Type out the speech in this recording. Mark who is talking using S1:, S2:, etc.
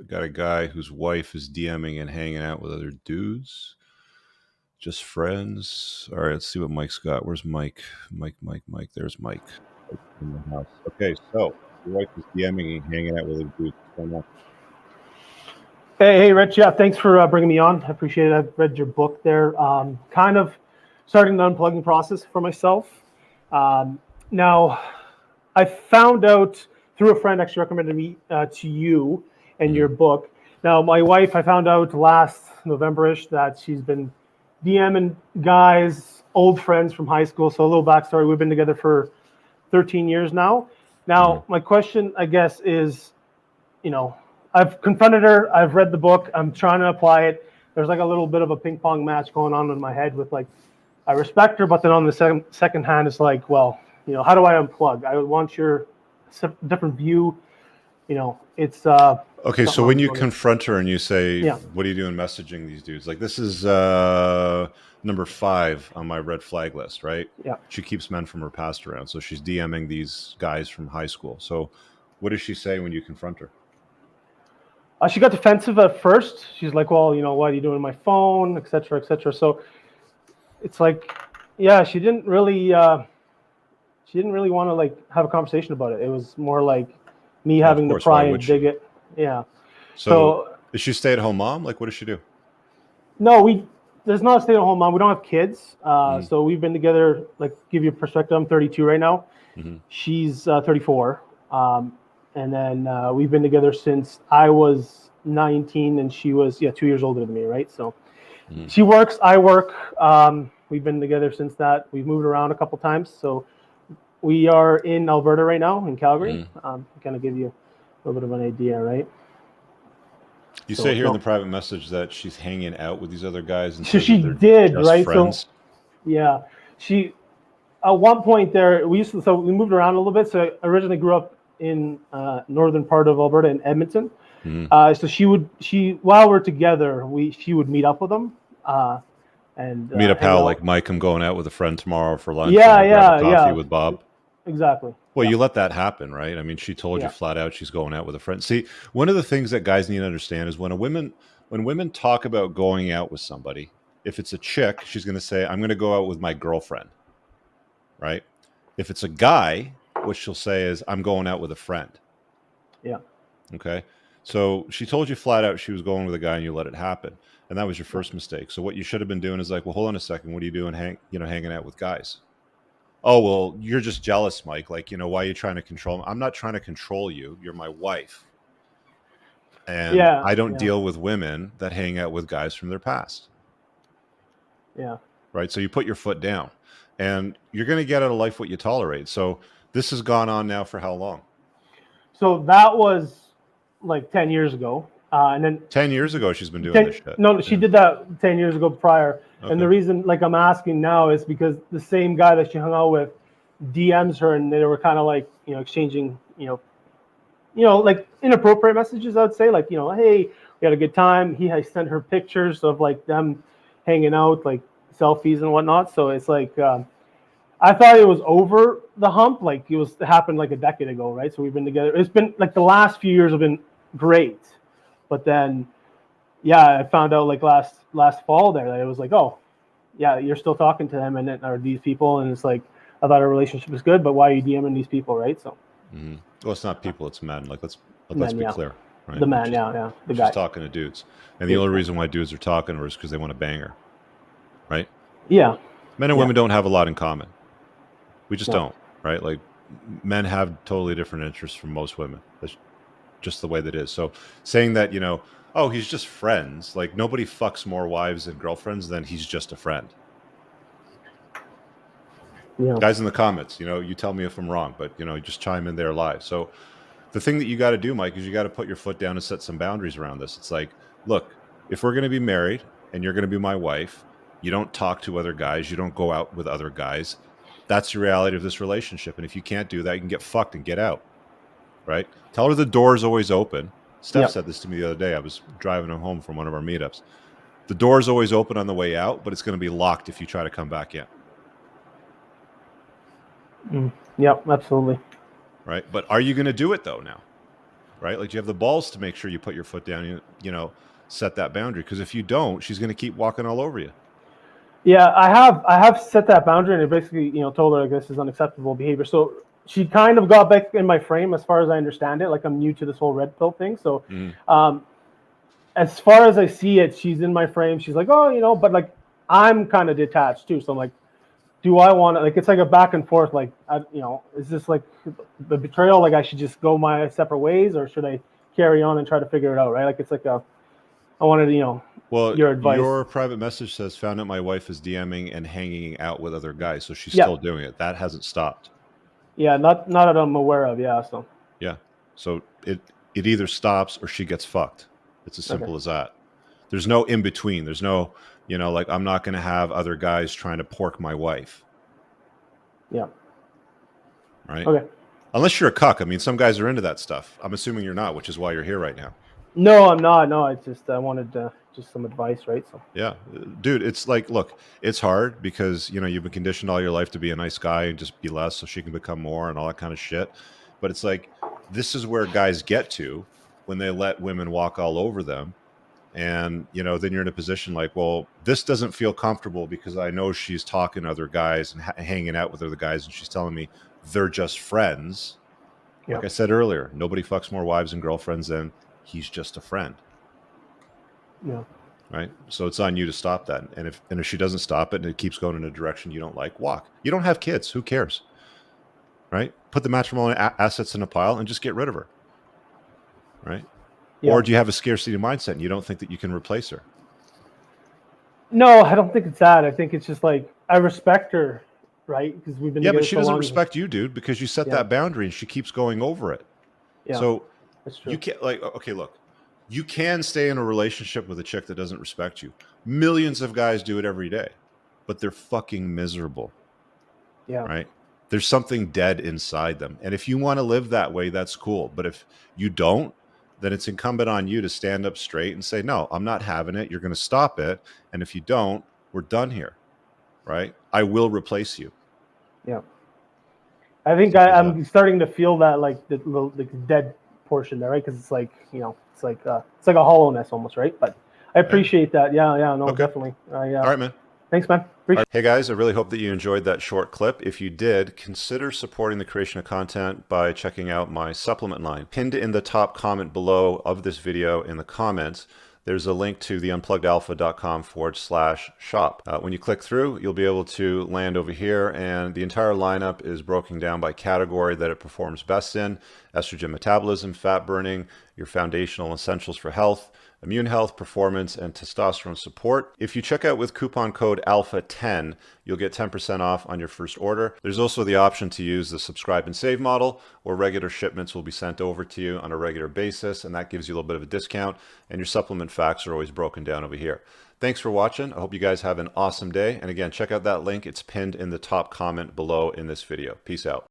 S1: got a guy whose wife is DMing and hanging out with other dudes. Just friends. All right, let's see what Mike's got. Where's Mike? Mike. There's Mike in the house. Okay, so your wife is DMing and hanging out with other dudes. What's going on?
S2: Hey, Rich. Yeah, thanks for bringing me on. I appreciate it. I've read your book there. Kind of starting the unplugging process for myself. Now, I found out through a friend actually recommended me to you and your book. Now, my wife, I found out last November-ish that she's been DMing guys, old friends from high school. So a little backstory, we've been together for 13 years now. Now, my question, I guess, is, I've confronted her. I've read the book. I'm trying to apply it. There's like a little bit of a ping pong match going on in my head with like, I respect her, but then on the second hand, it's like, well, how do I unplug? I want your different view. It's
S1: okay. So when you confront her and you say, "What are you doing messaging these dudes?" Like this is number 5 on my red flag list, right?
S2: Yeah.
S1: She keeps men from her past around, so she's DMing these guys from high school. So what does she say when you confront her?
S2: She got defensive at first. She's like, well, what are you doing on my phone, et cetera, et cetera. So it's like, yeah, she didn't really want to like have a conversation about it. It was more like me having to pry and dig it. Yeah.
S1: So is she a stay-at-home mom? Like, what does she do?
S2: No, there's not a stay-at-home mom. We don't have kids. So we've been together, like, give you a perspective. I'm 32 right now. She's 34. And then we've been together since I was 19 and she was 2 years older than me, right? So she works, I work. We've been together since that. We've moved around a couple times. So we are in Alberta right now, in Calgary. Kind of give you a little bit of an idea, right?
S1: You say here in the private message that she's hanging out with these other guys. And
S2: so she did, right?
S1: Friends.
S2: So yeah, she at one point there we moved around a little bit. So I originally grew up in northern part of Alberta in Edmonton. So while we're together, she would meet up with them and
S1: meet up how like Mike, I'm going out with a friend tomorrow for lunch.
S2: Coffee
S1: with Bob.
S2: Exactly.
S1: Well, you let that happen, right? I mean, she told you flat out she's going out with a friend. See, one of the things that guys need to understand is when women talk about going out with somebody, if it's a chick, she's going to say, "I'm going to go out with my girlfriend," right? If it's a guy, what she'll say is, "I'm going out with a friend."
S2: Yeah.
S1: Okay. So she told you flat out she was going with a guy and you let it happen. And that was your first mistake. So what you should have been doing is like, well, hold on a second. What are you doing hanging out with guys? Oh, well, you're just jealous, Mike. Like, why are you trying to control me? I'm not trying to control you. You're my wife. And I don't deal with women that hang out with guys from their past.
S2: Yeah.
S1: Right. So you put your foot down and you're going to get out of life what you tolerate. So this has gone on now for how long?
S2: So that was like 10 years ago. And then
S1: 10 years ago, she's been doing this shit.
S2: No, she did that 10 years ago prior. Okay. And the reason like I'm asking now is because the same guy that she hung out with DMs her and they were kind of like, exchanging, like inappropriate messages, I would say, like, hey, we had a good time. He has sent her pictures of like them hanging out, like selfies and whatnot. So it's like, I thought it was over the hump. Like it happened like a decade ago, right? So we've been together. It's been like the last few years have been great. But then, I found out like last fall there that it was like, oh, yeah, you're still talking to them and are these people. And it's like, I thought our relationship was good, but why are you DMing these people, right? So.
S1: Well, it's not people, it's men. Like let's be clear, right?
S2: The man, the guy.
S1: She's talking to dudes, and the only reason why dudes are talking to her is because they want to bang her, right?
S2: Yeah.
S1: Men and women don't have a lot in common. We just don't, right? Like men have totally different interests from most women. That's just the way that is. So saying that, oh, he's just friends. Like nobody fucks more wives and girlfriends than he's just a friend. Yeah. Guys in the comments, you tell me if I'm wrong, but just chime in there live. So the thing that you got to do, Mike, is you got to put your foot down and set some boundaries around this. It's like, look, if we're going to be married and you're going to be my wife, you don't talk to other guys. You don't go out with other guys. That's the reality of this relationship. And if you can't do that, you can get fucked and get out, right? Tell her the door is always open. Steph said this to me the other day. I was driving home from one of our meetups. The door is always open on the way out, but it's going to be locked if you try to come back in.
S2: Yep, absolutely.
S1: Right. But are you going to do it though now? right? Like, do you have the balls to make sure you put your foot down, you know, set that boundary? Because if you don't, she's going to keep walking all over you.
S2: Yeah, I have set that boundary, and I basically, told her like this is unacceptable behavior. So she kind of got back in my frame, as far as I understand it. Like, I'm new to this whole red pill thing, so as far as I see it, she's in my frame. She's like, oh, but like I'm kind of detached too. So I'm like, do I want to, like, it's like a back and forth. Like, is this like the betrayal? Like, I should just go my separate ways, or should I carry on and try to figure it out? Right? Like, it's like I wanted,
S1: Well,
S2: your advice.
S1: your private message says, found out my wife is DMing and hanging out with other guys. So she's
S2: Yeah.
S1: still doing it. That hasn't stopped.
S2: Yeah, not that I'm aware of. Yeah, so.
S1: Yeah. So it either stops or she gets fucked. It's as simple as that. There's no in between. There's no, like, I'm not going to have other guys trying to pork my wife.
S2: Yeah.
S1: Right?
S2: Okay.
S1: Unless you're a cuck. I mean, some guys are into that stuff. I'm assuming you're not, which is why you're here right now.
S2: No, I'm not. No, I wanted just some advice, right? So.
S1: Yeah, dude, it's like, look, it's hard because, you've been conditioned all your life to be a nice guy and just be less so she can become more and all that kind of shit. But it's like, this is where guys get to when they let women walk all over them. And, then you're in a position like, well, this doesn't feel comfortable because I know she's talking to other guys and hanging out with other guys. And she's telling me they're just friends. Like, yep. I said earlier, nobody fucks more wives and girlfriends than he's just a friend.
S2: Yeah.
S1: Right. So it's on you to stop that. And if she doesn't stop it and it keeps going in a direction you don't like, walk. You don't have kids. Who cares? Right. Put the matrimonial assets in a pile and just get rid of her. Right. Yeah. Or do you have a scarcity mindset and you don't think that you can replace her?
S2: No, I don't think it's that. I think it's just like, I respect her, right? Because we've been together
S1: but she
S2: so
S1: doesn't
S2: long.
S1: respect you, dude, because you set that boundary and she keeps going over it.
S2: Yeah.
S1: So
S2: that's true.
S1: You can't, like, okay, look, you can stay in a relationship with a chick that doesn't respect you. Millions of guys do it every day, but they're fucking miserable.
S2: Yeah.
S1: Right. There's something dead inside them. And if you want to live that way, that's cool. But if you don't, then it's incumbent on you to stand up straight and say, no, I'm not having it. You're going to stop it. And if you don't, we're done here. Right. I will replace you.
S2: Yeah. I think I'm starting to feel that, like, the dead portion there, right? Because it's like, it's like a hollowness almost, right? But I appreciate that. Yeah, no, definitely.
S1: All right, man.
S2: Thanks, man.
S1: Hey guys, I really hope that you enjoyed that short clip. If you did, consider supporting the creation of content by checking out my supplement line. Pinned in the top comment below of this video in the comments, there's a link to the unpluggedalpha.com/shop. When you click through, you'll be able to land over here, and the entire lineup is broken down by category that it performs best in: estrogen metabolism, fat burning, your foundational essentials for health, immune health, performance, and testosterone support. If you check out with coupon code ALPHA10, you'll get 10% off on your first order. There's also the option to use the subscribe and save model, where regular shipments will be sent over to you on a regular basis, and that gives you a little bit of a discount, and your supplement facts are always broken down over here. Thanks for watching. I hope you guys have an awesome day. And again, check out that link. It's pinned in the top comment below in this video. Peace out.